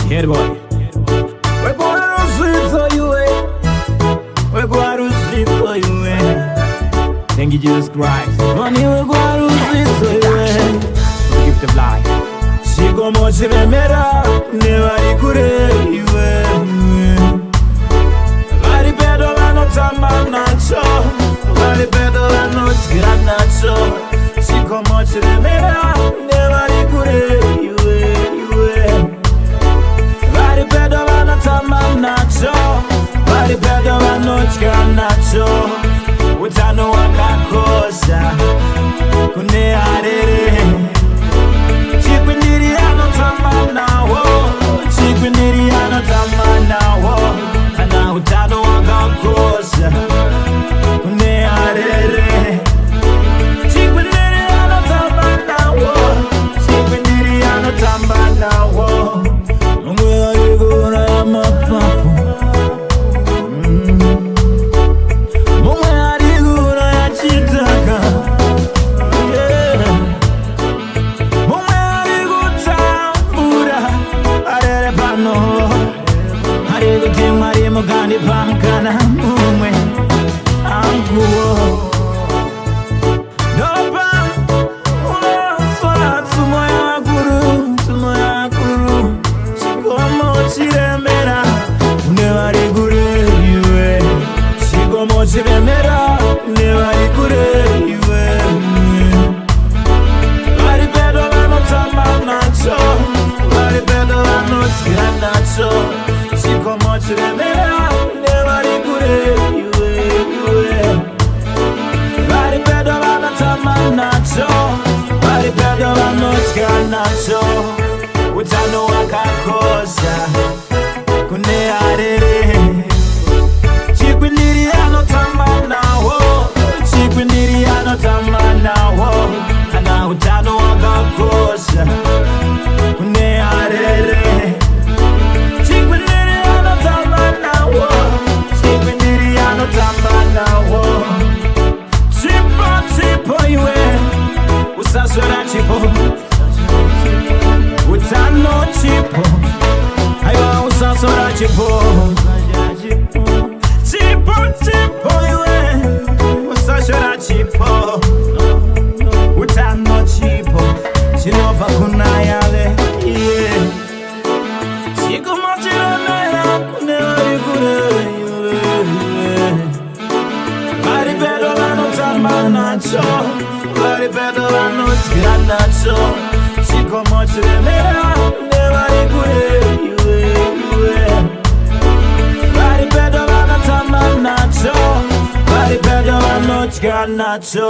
Head boy. We're going to sleep for you, we're going to sleep for you, Thank you, Jesus Christ. Money, we're going to sleep for you, The gift of life. Sigo mochile mera, never ikure iwe. Vari pedo vano tamanacho, vari pedo vano tiranacho. Sigo mochile mera, never ikure iwe. Vari pedo vano tamanacho, vari pedo vano tiranacho. Utano wakakosa, kune arere. Chikwindiriano tamanawo, kana utano wakakosa, kune arere. Chikwindiriano tamanawo, mwe ayigura ya mapapu, mwe ayigura ya chitaka. Mari mugandi pamkana mumwe anguo Dopa Sola tumoya guru Sikomo chiremera Unewari gure iwe Sikomo chiremera Unewari gure iwe Vari pedo vano tamanacho Vari pedo vano tiranacho Sikomo chiremera, never ikure iwe. Vari pedo vano tamanacho, vari pedo vano tiranacho. Utano wakakosa, kune arere. Chikwindiriano tamanawo, kana utano wakakosa, kune arere. Tipo iwe usasora tipo utano tipo aiwa usasora tipo tipo iwe usasora tipo utano tipo chinova kunayale yeah siku machira mera kuneri kure Vari pedo vano tamanacho, vari pedo vano tiranacho. Sikomo chiremera, never ikure iwe. Vari pedo vano tamanacho, vari pedo vano tiranacho.